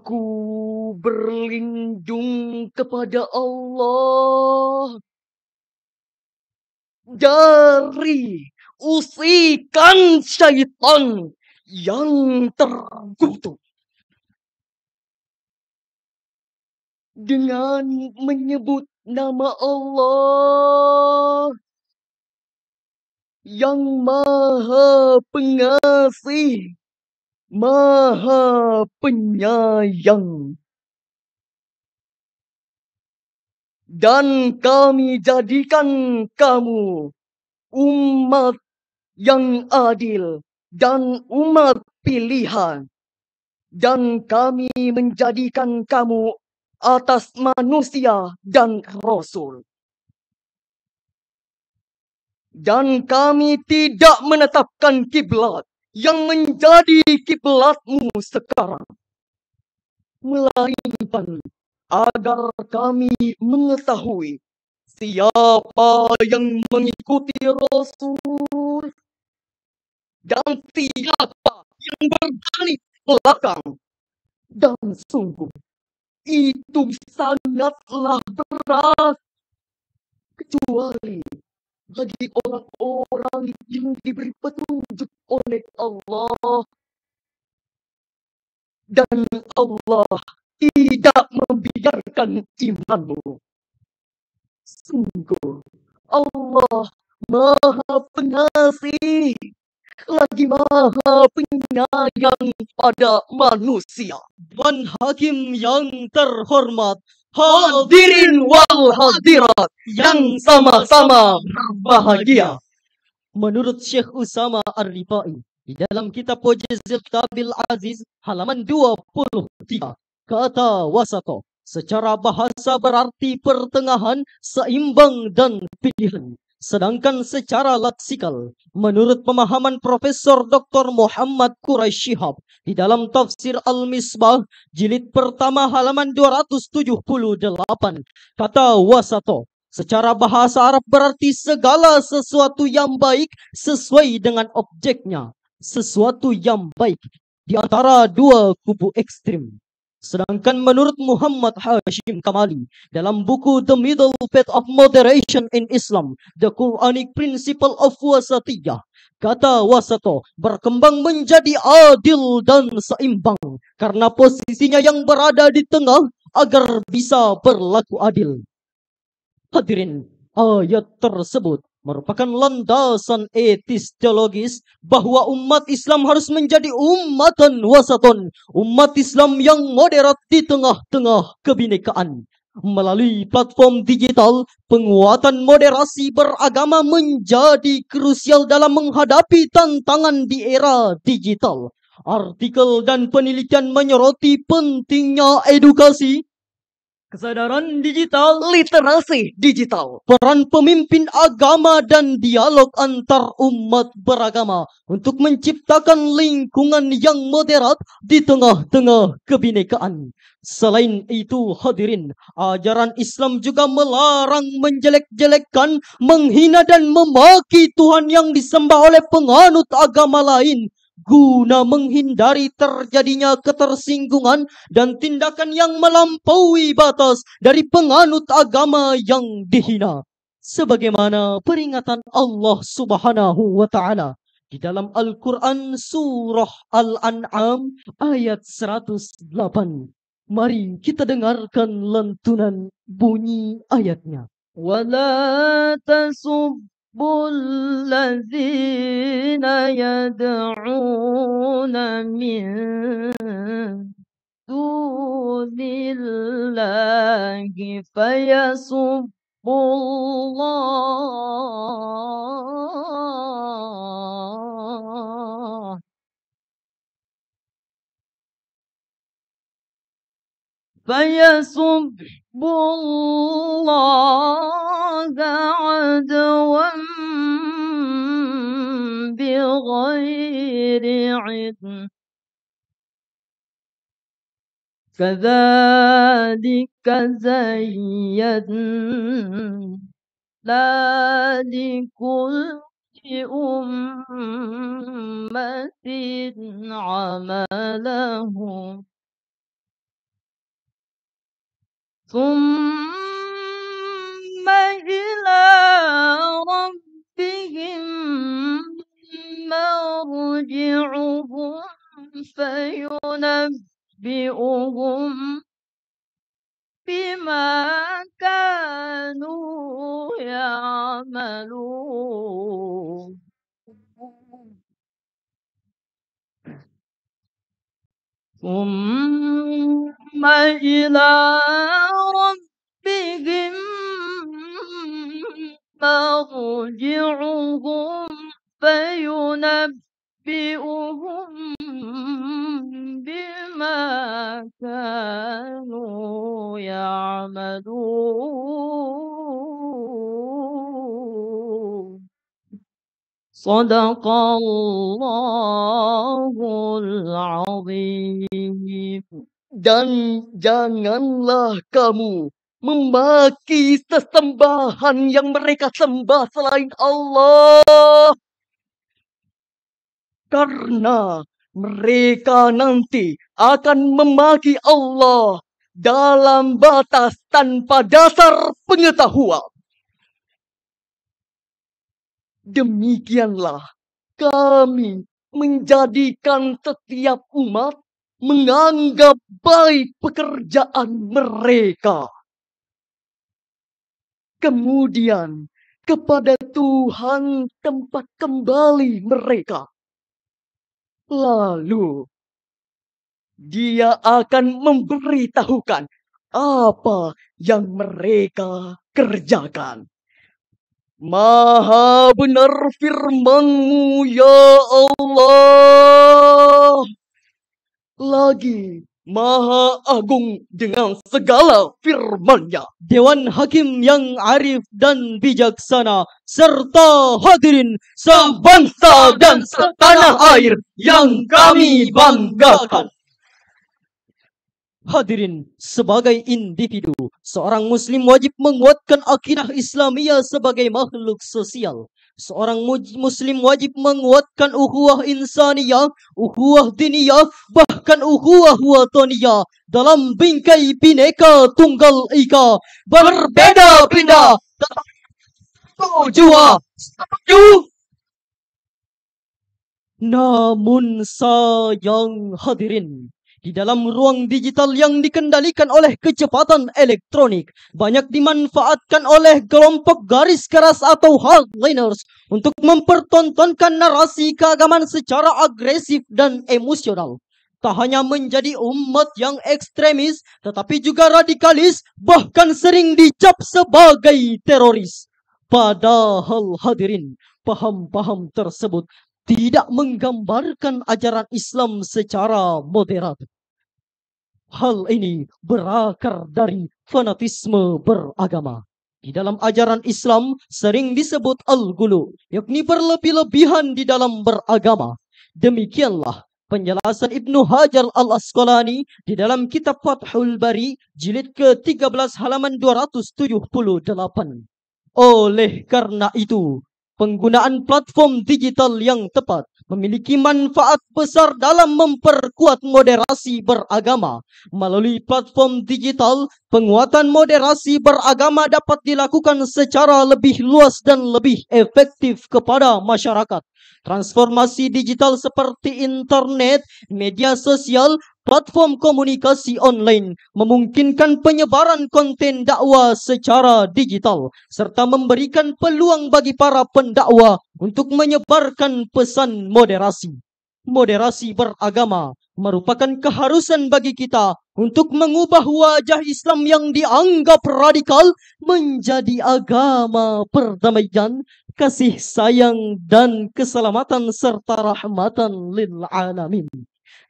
Aku berlindung kepada Allah dari usikan syaitan yang terkutuk. Dengan menyebut nama Allah yang Maha Pengasih, Maha Penyayang. Dan kami jadikan kamu umat yang adil dan umat pilihan. Dan kami menjadikan kamu atas manusia dan Rasul. Dan kami tidak menetapkan kiblat yang menjadi kiblatmu sekarang, melainkan agar kami mengetahui siapa yang mengikuti Rasul dan siapa yang berbalik belakang. Dan sungguh itu sangatlah berat, kecuali bagi orang-orang yang diberi petunjuk oleh Allah. Dan Allah tidak membiarkan imanmu. Sungguh Allah Maha Pengasih lagi Maha Penyayang pada manusia. Tuan Hakim yang terhormat, hadirin wal hadirat yang sama-sama berbahagia. Menurut Syekh Usama Ar-Rifai di dalam kitab Wajizil Kitabil Aziz halaman 23, kata wasato secara bahasa berarti pertengahan, seimbang dan pilihan. Sedangkan secara leksikal, menurut pemahaman Profesor Dr. Muhammad Quraisy Shihab di dalam tafsir Al-Misbah jilid pertama halaman 278, kata wasato secara bahasa Arab berarti segala sesuatu yang baik sesuai dengan objeknya, sesuatu yang baik di antara dua kubu ekstrim. Sedangkan menurut Muhammad Hashim Kamali dalam buku The Middle Path of Moderation in Islam, The Quranic Principle of Wasatiyah, kata wasato berkembang menjadi adil dan seimbang karena posisinya yang berada di tengah agar bisa berlaku adil. Hadirin, ayat tersebut merupakan landasan etis teologis bahwa umat Islam harus menjadi ummatan wasaton, umat Islam yang moderat di tengah-tengah kebinekaan. Melalui platform digital, penguatan moderasi beragama menjadi krusial dalam menghadapi tantangan di era digital. Artikel dan penelitian menyoroti pentingnya edukasi, kesadaran digital, literasi digital, peran pemimpin agama dan dialog antar umat beragama untuk menciptakan lingkungan yang moderat di tengah-tengah kebinekaan. Selain itu, hadirin, ajaran Islam juga melarang menjelek-jelekkan, menghina dan memaki Tuhan yang disembah oleh penganut agama lain, guna menghindari terjadinya ketersinggungan dan tindakan yang melampaui batas dari penganut agama yang dihina. Sebagaimana peringatan Allah Subhanahu wa Ta'ala di dalam Al-Quran Surah Al-An'am ayat 108. Mari kita dengarkan lantunan bunyi ayatnya. وَلَا تَسُبُّوا الَّذِينَ يَدْعُونَ مِن دُونِ اللَّهِ فَيَسُبُّوا اللَّهَ فيسبوا الله عدوا بغير علم كذلك زينا لكل أمة عملهم ثم إلى ربهم مرجعهم فينبئهم بما كانوا يعملون. ثم إلى ربهم مرجعهم فينبئهم بما كانوا يعملون. Sadaqallahul azim. Dan janganlah kamu memaki sesembahan yang mereka sembah selain Allah, karena mereka nanti akan memaki Allah dalam batas tanpa dasar pengetahuan. Demikianlah kami menjadikan setiap umat menganggap baik pekerjaan mereka. Kemudian kepada Tuhan tempat kembali mereka. Lalu Dia akan memberitahukan apa yang mereka kerjakan. Maha benar firman-Mu ya Allah. Lagi Maha agung dengan segala firman-Nya. Dewan Hakim yang arif dan bijaksana, serta hadirin sebangsa dan setanah air yang kami banggakan. Hadirin, sebagai individu, seorang muslim wajib menguatkan akidah Islamiyah sebagai makhluk sosial. Seorang muslim wajib menguatkan ukhuwah insaniyah, ukhuwah diniyah, bahkan ukhuwah wataniyah dalam bingkai Bhinneka Tunggal Ika. Berbeda-beda tetapi jua setuju. Namun sayang hadirin, di dalam ruang digital yang dikendalikan oleh kecepatan elektronik, banyak dimanfaatkan oleh kelompok garis keras atau hardliners untuk mempertontonkan narasi keagamaan secara agresif dan emosional. Tak hanya menjadi umat yang ekstremis, tetapi juga radikalis, bahkan sering dicap sebagai teroris. Padahal hadirin, paham-paham tersebut tidak menggambarkan ajaran Islam secara moderat. Hal ini berakar dari fanatisme beragama. Di dalam ajaran Islam sering disebut al-ghulu, yakni berlebih-lebihan di dalam beragama. Demikianlah penjelasan Ibnu Hajar al-Asqalani di dalam kitab Fathul Bari jilid ke-13 halaman 278. Oleh karena itu, penggunaan platform digital yang tepat memiliki manfaat besar dalam memperkuat moderasi beragama. Melalui platform digital, penguatan moderasi beragama dapat dilakukan secara lebih luas dan lebih efektif kepada masyarakat. Transformasi digital seperti internet, media sosial, platform komunikasi online memungkinkan penyebaran konten dakwah secara digital serta memberikan peluang bagi para pendakwa untuk menyebarkan pesan moderasi. Moderasi beragama merupakan keharusan bagi kita untuk mengubah wajah Islam yang dianggap radikal menjadi agama perdamaian, kasih sayang dan keselamatan serta rahmatan lil alamin.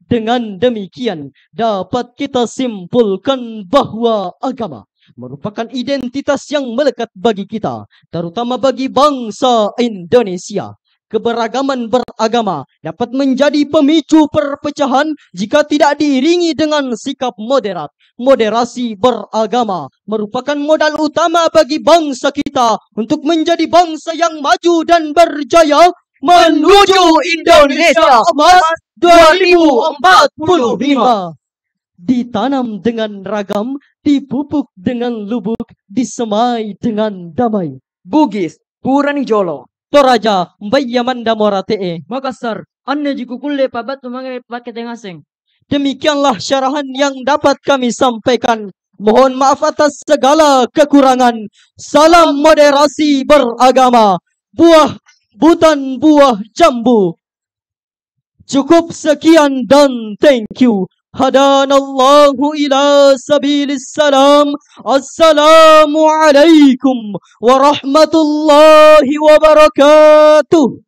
Dengan demikian, dapat kita simpulkan bahwa agama merupakan identitas yang melekat bagi kita, terutama bagi bangsa Indonesia. Keberagaman beragama dapat menjadi pemicu perpecahan jika tidak diiringi dengan sikap moderat. Moderasi beragama merupakan modal utama bagi bangsa kita untuk menjadi bangsa yang maju dan berjaya menuju Indonesia Emas 2045. ditanam dengan ragam, dipupuk dengan lubuk, disemai dengan damai. Bugis, Purani Jolo. Toraja, Mbayamanda Moratee. Makassar, Anne Jikukulle Pabat Tumangai Paketengaseng. Demikianlah syarahan yang dapat kami sampaikan. Mohon maaf atas segala kekurangan. Salam moderasi beragama. Buah butan buah jambu. Cukup sekian dan thank you. Hadanallahu ila sabilis salam. Assalamualaikum warahmatullahi wabarakatuh.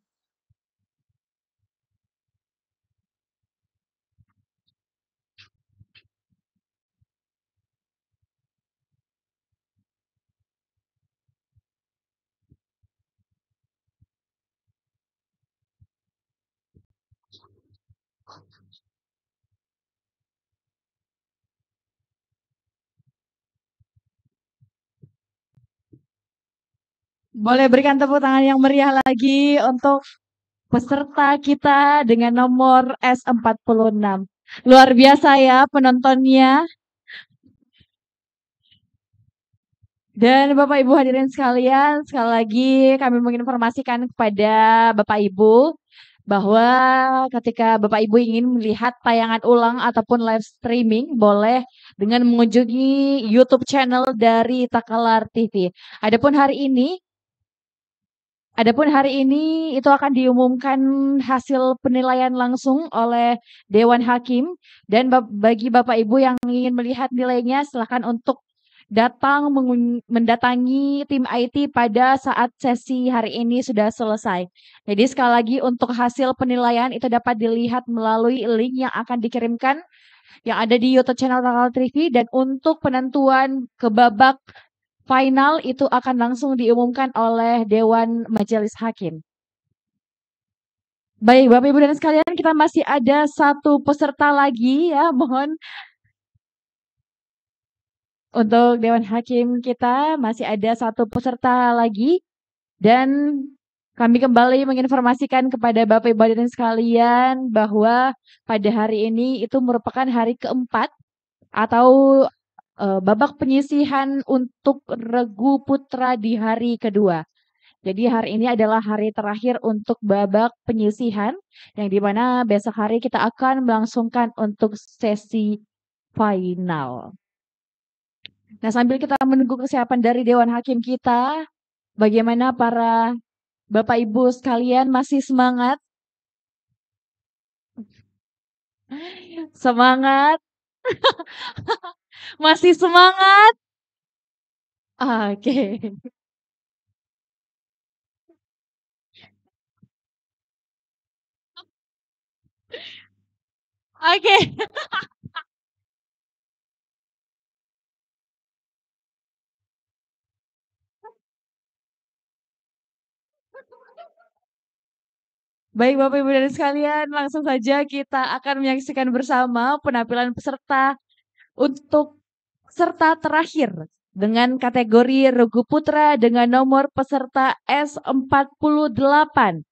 Boleh berikan tepuk tangan yang meriah lagi untuk peserta kita dengan nomor S46. Luar biasa ya penontonnya. Dan Bapak Ibu hadirin sekalian, sekali lagi kami menginformasikan kepada Bapak Ibu bahwa ketika Bapak Ibu ingin melihat tayangan ulang ataupun live streaming, boleh dengan mengunjungi YouTube channel dari Takalar TV. Adapun hari ini itu akan diumumkan hasil penilaian langsung oleh Dewan Hakim dan bagi Bapak Ibu yang ingin melihat nilainya silakan untuk datang mendatangi tim IT pada saat sesi hari ini sudah selesai. Jadi sekali lagi untuk hasil penilaian itu dapat dilihat melalui link yang akan dikirimkan yang ada di YouTube channel Takalar TV dan untuk penentuan ke babak final itu akan langsung diumumkan oleh Dewan Majelis Hakim. Baik, Bapak Ibu dan sekalian, kita masih ada satu peserta lagi ya, mohon untuk Dewan Hakim kita masih ada satu peserta lagi dan kami kembali menginformasikan kepada Bapak Ibu dan sekalian bahwa pada hari ini itu merupakan hari keempat atau babak penyisihan untuk regu putra di hari kedua. Jadi hari ini adalah hari terakhir untuk babak penyisihan yang dimana besok hari kita akan melangsungkan untuk sesi final. Nah sambil kita menunggu kesiapan dari Dewan Hakim kita, bagaimana para Bapak Ibu sekalian masih semangat? Semangat? Masih semangat? Oke. Oke. Baik Bapak Ibu dan sekalian, langsung saja kita akan menyaksikan bersama penampilan peserta untuk peserta terakhir dengan kategori regu putra dengan nomor peserta S48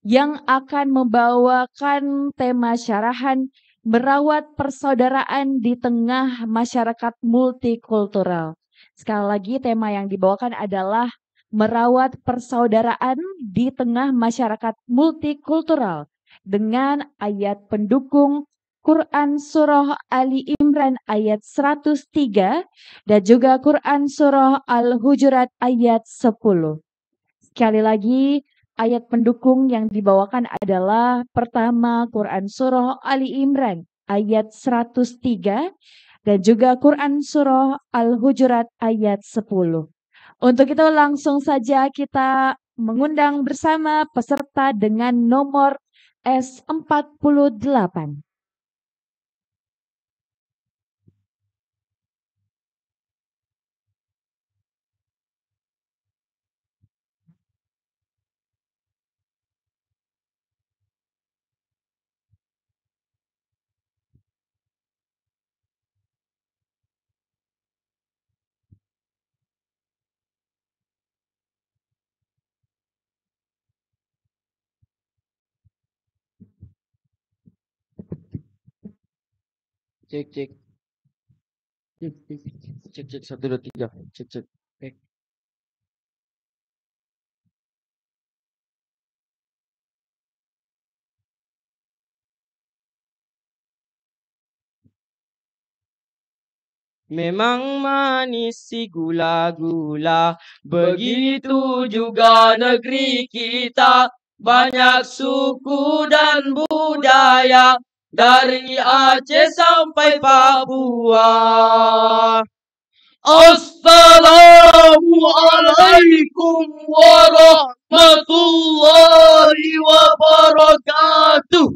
yang akan membawakan tema syarahan merawat persaudaraan di tengah masyarakat multikultural. Sekali lagi tema yang dibawakan adalah merawat persaudaraan di tengah masyarakat multikultural dengan ayat pendukung Quran Surah Ali Imran ayat 103 dan juga Quran Surah Al-Hujurat ayat 10. Sekali lagi, ayat pendukung yang dibawakan adalah pertama Quran Surah Ali Imran ayat 103 dan juga Quran Surah Al-Hujurat ayat 10. Untuk itu langsung saja kita mengundang bersama peserta dengan nomor S48. Cek cek. Cek cek 1 2 3 cek cek. Cek. Memang manis si gula-gula, begitu juga negeri kita. Banyak suku dan budaya, dari Aceh sampai Papua. Assalamualaikum warahmatullahi wabarakatuh.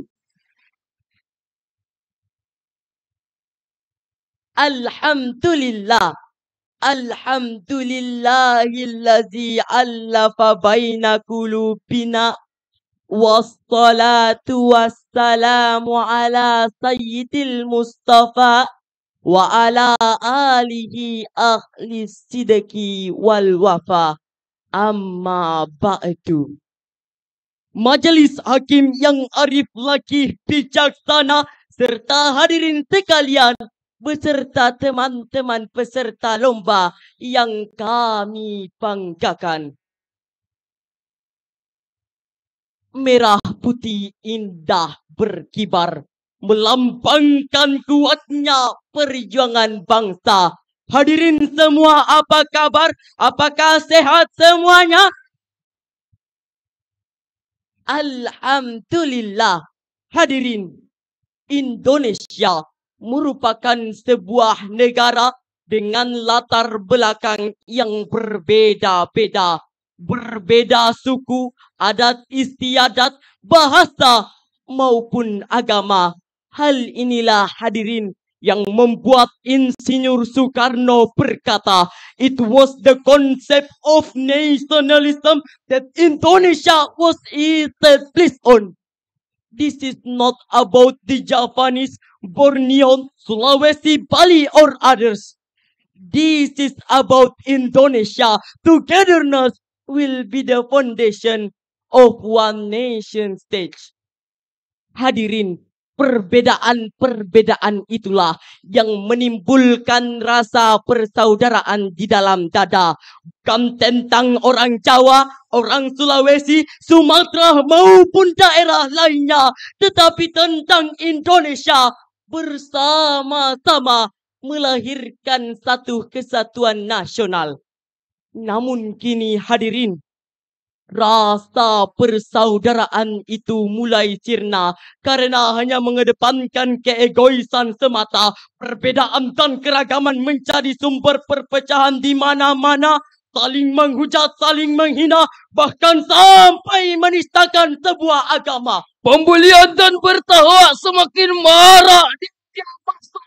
Alhamdulillah. Alhamdulillahillazi allafa baina qulubina. Wassalatu wassalamu ala sayyidil Mustafa wa ala alihi ahli sidqi wal wafa. Amma ba'du. Majelis hakim yang arif lagi bijaksana serta hadirin sekalian beserta teman-teman peserta lomba yang kami banggakan. Merah putih indah berkibar, melambangkan kuatnya perjuangan bangsa. Hadirin semua, apa kabar? Apakah sehat semuanya? Alhamdulillah. Hadirin, Indonesia merupakan sebuah negara dengan latar belakang yang berbeda-beda. Berbeda suku, adat istiadat, bahasa, maupun agama. Hal inilah hadirin yang membuat Insinyur Soekarno berkata, it was the concept of nationalism that Indonesia was established on. This is not about the Japanese, Borneo, Sulawesi, Bali, or others. This is about Indonesia. Togetherness will be the foundation of one nation state. Hadirin, perbedaan-perbedaan itulah yang menimbulkan rasa persaudaraan di dalam dada. Bukan tentang orang Jawa, orang Sulawesi, Sumatera maupun daerah lainnya, tetapi tentang Indonesia bersama-sama melahirkan satu kesatuan nasional. Namun kini hadirin, rasa persaudaraan itu mulai sirna karena hanya mengedepankan keegoisan semata. Perbedaan dan keragaman menjadi sumber perpecahan di mana-mana, saling menghujat, saling menghina, bahkan sampai menistakan sebuah agama. Pembulian dan bertahwa semakin marak di tiap masa.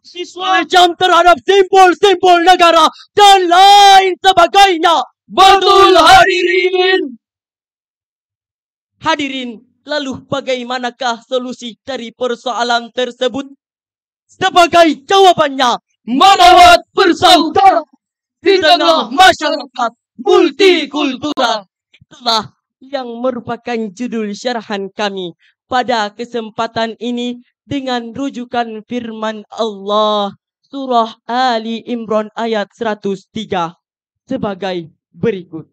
Siswa jam terhadap simbol-simbol negara dan lain sebagainya. Betul hadirin. Hadirin, lalu bagaimanakah solusi dari persoalan tersebut? Sebagai jawabannya, melawat bersaudara di tengah masyarakat multikultural. Itulah yang merupakan judul syarahan kami pada kesempatan ini dengan rujukan firman Allah surah Ali Imran ayat 103 sebagai berikut.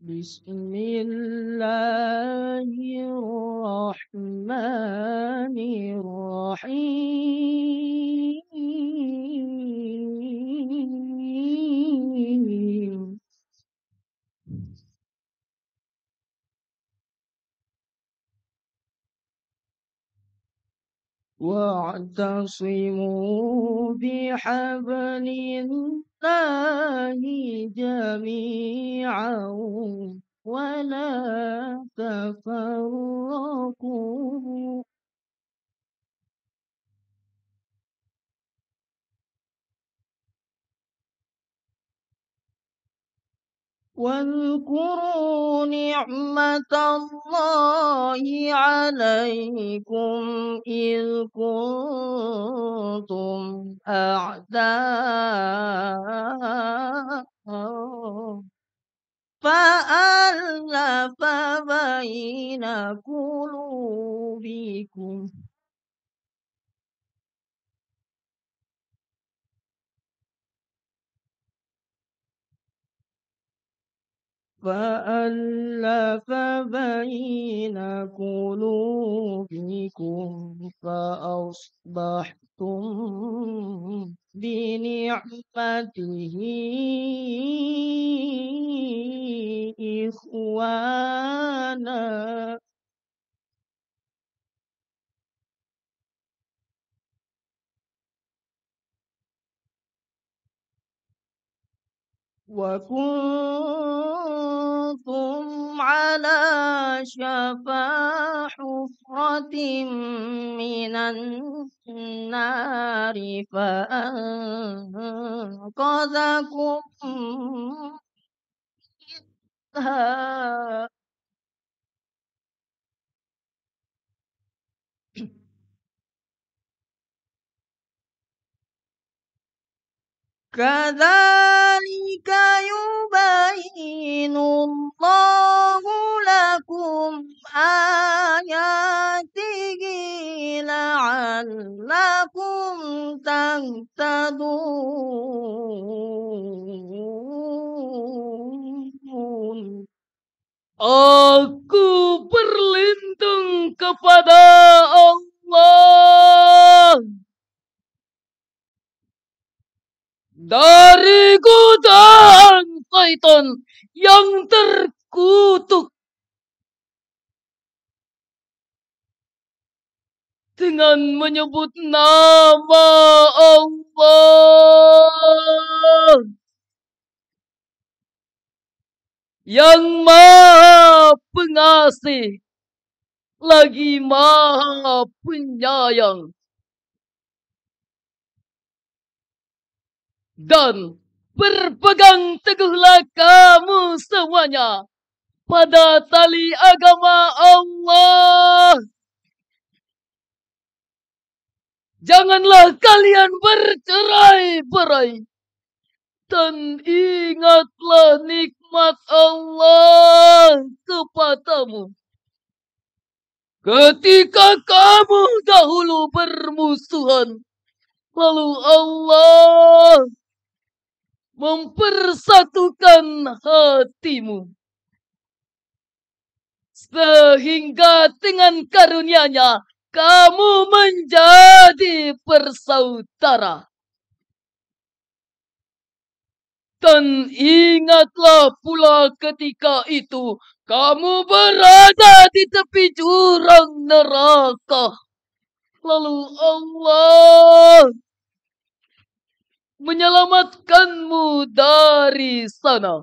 Bismillahirrahmanirrahim. واعتصموا بحبل الله جميعا ولا تفرقوا. واذكروا نعمة الله عليكم إذ كنتم أعداء فألف بين قلوبكم فأصبحتم بنعمته إخوانا وكنتم على شفا حفرة من النار فأنقذكم منها كذلك يبين الله لكم آياته لعلكم تهتدون. Aku berlindung kepada Allah dari godaan syaitan yang terkutuk dengan menyebut nama Allah yang Maha Pengasih lagi Maha Penyayang. Dan berpegang teguhlah kamu semuanya pada tali agama Allah. Janganlah kalian bercerai-berai. Dan ingatlah nikmat Allah kepadamu ketika kamu dahulu bermusuhan. Lalu Allah mempersatukan hatimu. Sehingga dengan karunia-Nya kamu menjadi bersaudara. Dan ingatlah pula ketika itu kamu berada di tepi jurang neraka. Lalu Allah menyelamatkanmu dari sana.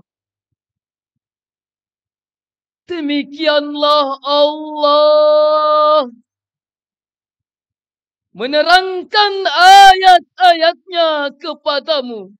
Demikianlah Allah menerangkan ayat-ayatnya kepadamu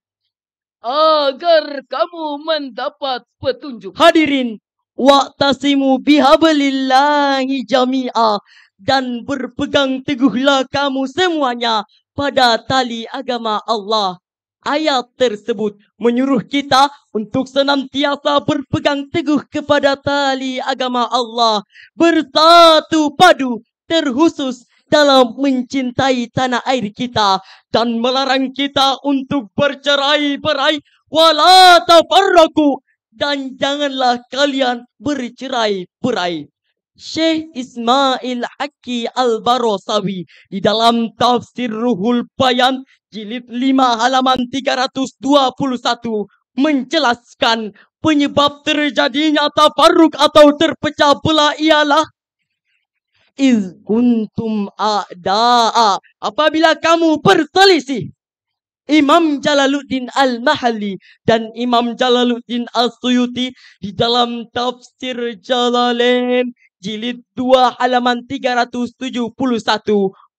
agar kamu mendapat petunjuk. Hadirin, wa'tasimu bihablillahi jami'a, dan berpegang teguhlah kamu semuanya pada tali agama Allah. Ayat tersebut menyuruh kita untuk senantiasa berpegang teguh kepada tali agama Allah, bersatu padu terkhusus dalam mencintai tanah air kita, dan melarang kita untuk bercerai-berai. Wala tafarraqu, dan janganlah kalian bercerai-berai. Syekh Ismail Haqqi Al-Barasawi di dalam tafsir Ruhul Bayan jilid 5 halaman 321 menjelaskan penyebab terjadinya tafarruq atau terpecah belah ialah iz kuntum a'da'a, apabila kamu berselisih. Imam Jalaluddin Al-Mahalli dan Imam Jalaluddin As-Suyuti di dalam tafsir Jalalain jilid 2 halaman 371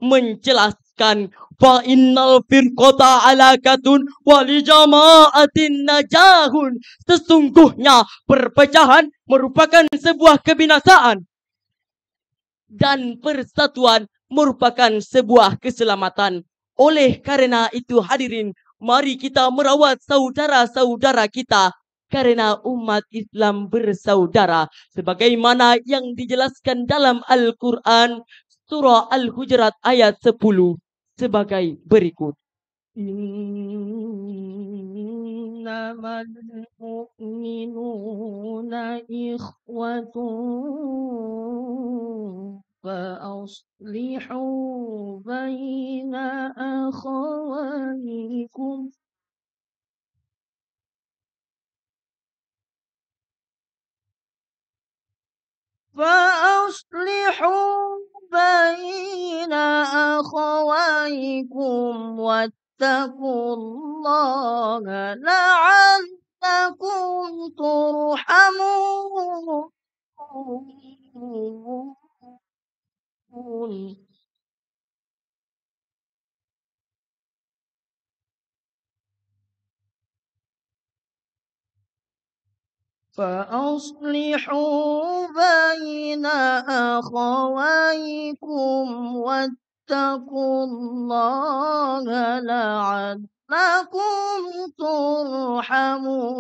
menjelaskan fa innal firqata alakatun wali jama'atin najahun. Sesungguhnya perpecahan merupakan sebuah kebinasaan dan persatuan merupakan sebuah keselamatan. Oleh karena itu hadirin, mari kita merawat saudara-saudara kita karena umat Islam bersaudara. Sebagaimana yang dijelaskan dalam Al-Quran surah Al-Hujurat ayat 10 sebagai berikut. Innamal mu'minuna ikhwatun fa'aslihu baina akhawaikum. فأصلحوا بين أخويكم واتقوا الله لعلكم ترحمون. فأصلحوا بين أخويكم واتقوا الله لعلكم ترحمون.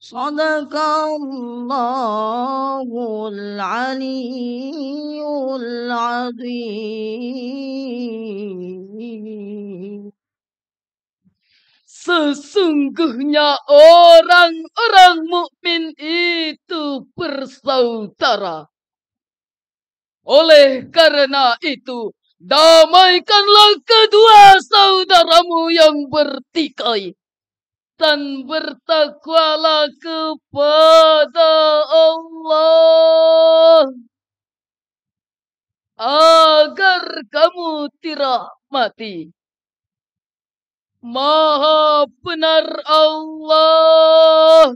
صدق الله العلي العظيم. Sesungguhnya orang-orang mukmin itu bersaudara. Oleh karena itu, damaikanlah kedua saudaramu yang bertikai dan bertakwalah kepada Allah agar kamu dirahmati. Maha benar Allah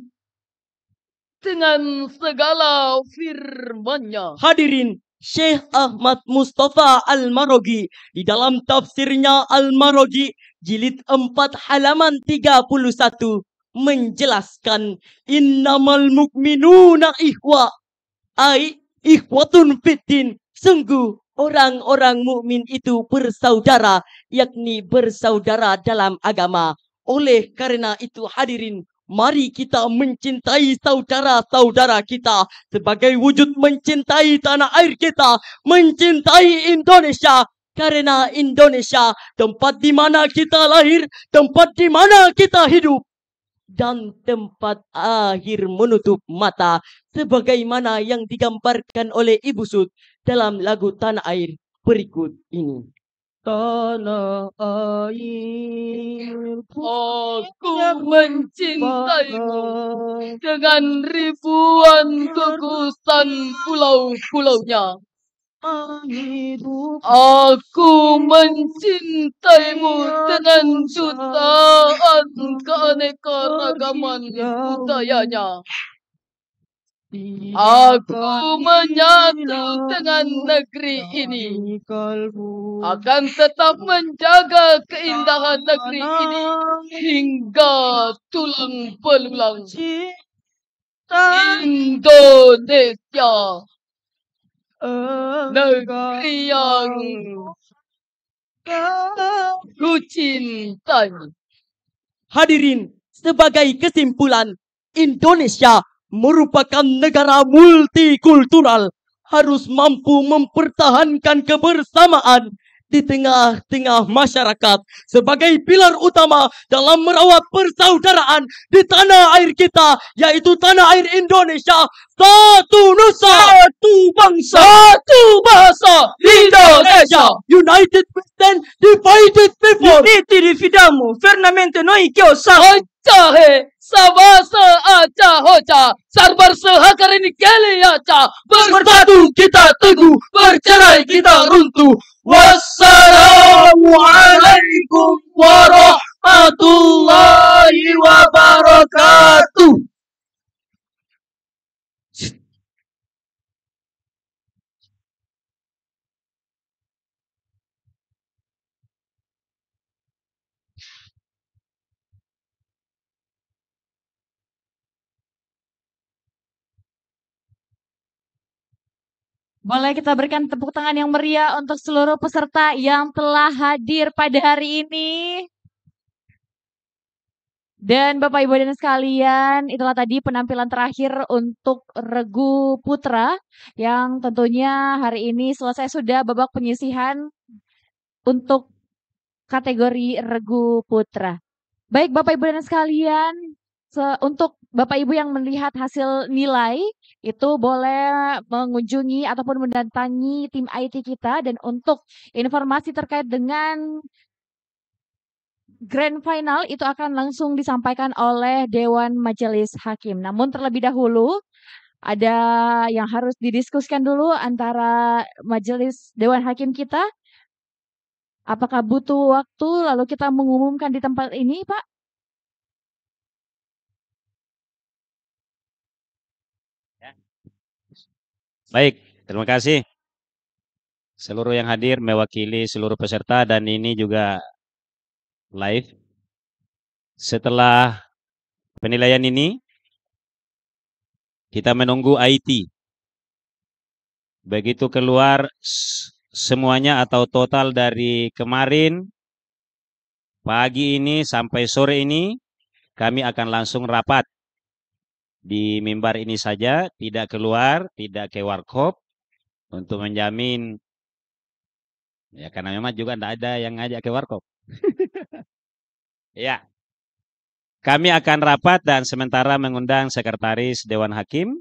dengan segala firman-Nya. Hadirin, Syekh Ahmad Mustafa Al-Maraghi di dalam tafsirnya Al-Maraghi jilid 4 halaman 31 menjelaskan innamal mu'minuna ikhwa ai ikhwatun fiddin. Sungguh orang-orang mukmin itu bersaudara, yakni bersaudara dalam agama. Oleh karena itu hadirin, mari kita mencintai saudara-saudara kita sebagai wujud mencintai tanah air kita, mencintai Indonesia. Karena Indonesia tempat di mana kita lahir, tempat di mana kita hidup, dan tempat akhir menutup mata. Sebagaimana yang digambarkan oleh Ibu Sud dalam lagu Tanah Air berikut ini. Tanah air, aku mencintaimu dengan ribuan gugusan pulau-pulaunya. Aku mencintaimu dengan jutaan keanekaragaman budayanya. Aku menyatu dengan negeri ini, akan tetap menjaga keindahan negeri ini hingga tulang belulang. Indonesia, negeri yang ku cintai. Hadirin, sebagai kesimpulan, Indonesia merupakan negara multikultural, harus mampu mempertahankan kebersamaan di tengah-tengah masyarakat sebagai pilar utama dalam merawat persaudaraan di tanah air kita, yaitu tanah air Indonesia. Satu nusa, satu bangsa, satu bahasa, Indonesia. United we stand, divided we fall. Uniti dividiamo, fermamente noi chiosamo. Acahe, sabasa aca hoca, sarbar sehakar ini kali aca. Bersatu kita teguh, bercerai kita runtuh. Wassalamualaikum warahmatullahi wabarakatuh. Boleh kita berikan tepuk tangan yang meriah untuk seluruh peserta yang telah hadir pada hari ini. Dan Bapak Ibu dan sekalian, itulah tadi penampilan terakhir untuk Regu Putra yang tentunya hari ini selesai sudah babak penyisihan untuk kategori Regu Putra. Baik Bapak Ibu dan sekalian, untuk Bapak Ibu yang melihat hasil nilai itu boleh mengunjungi ataupun mendatangi tim IT kita, dan untuk informasi terkait dengan Grand Final itu akan langsung disampaikan oleh Dewan Majelis Hakim. Namun terlebih dahulu ada yang harus didiskusikan dulu antara Majelis Dewan Hakim kita. Apakah butuh waktu lalu kita mengumumkan di tempat ini, Pak? Baik, terima kasih. Seluruh yang hadir mewakili seluruh peserta dan ini juga live. Setelah penilaian ini, kita menunggu IT. Begitu keluar semuanya atau total dari kemarin, pagi ini sampai sore ini, kami akan langsung rapat di mimbar ini saja, tidak keluar, tidak ke warkop, untuk menjamin, ya karena memang juga tidak ada yang ngajak ke warkop. Ya, kami akan rapat dan sementara mengundang Sekretaris Dewan Hakim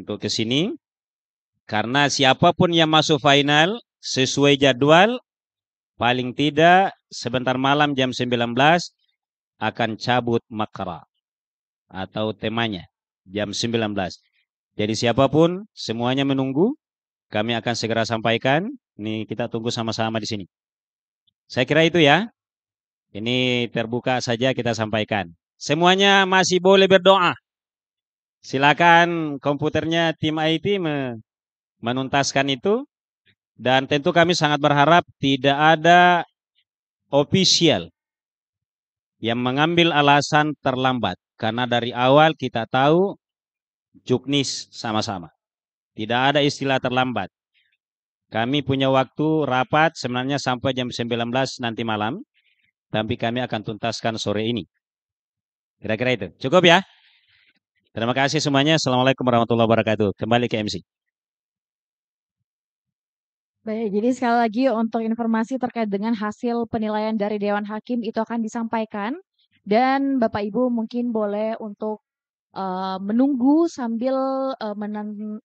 untuk ke sini. Karena siapapun yang masuk final sesuai jadwal, paling tidak sebentar malam jam 19 akan cabut makra atau temanya jam 19. Jadi siapapun semuanya menunggu, kami akan segera sampaikan. Ini kita tunggu sama-sama di sini. Saya kira itu ya. Ini terbuka saja kita sampaikan. Semuanya masih boleh berdoa. Silakan komputernya tim IT menuntaskan itu. Dan tentu kami sangat berharap tidak ada ofisial yang mengambil alasan terlambat. Karena dari awal kita tahu juknis sama-sama. Tidak ada istilah terlambat. Kami punya waktu rapat sebenarnya sampai jam 19 nanti malam. Tapi kami akan tuntaskan sore ini. Kira-kira itu. Cukup ya? Terima kasih semuanya. Assalamualaikum warahmatullahi wabarakatuh. Kembali ke MC. Baik, jadi sekali lagi untuk informasi terkait dengan hasil penilaian dari Dewan Hakim itu akan disampaikan. Dan Bapak Ibu mungkin boleh untuk menunggu sambil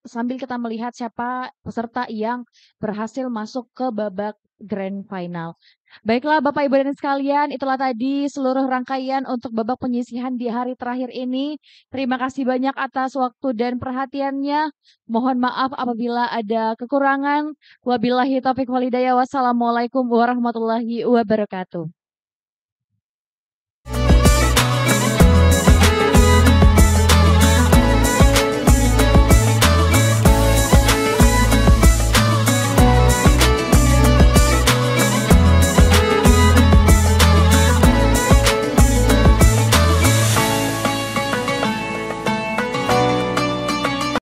sambil kita melihat siapa peserta yang berhasil masuk ke babak Grand Final. Baiklah Bapak Ibu dan sekalian, itulah tadi seluruh rangkaian untuk babak penyisihan di hari terakhir ini. Terima kasih banyak atas waktu dan perhatiannya. Mohon maaf apabila ada kekurangan. Wabillahi taufiq walhidayah. Wassalamualaikum warahmatullahi wabarakatuh.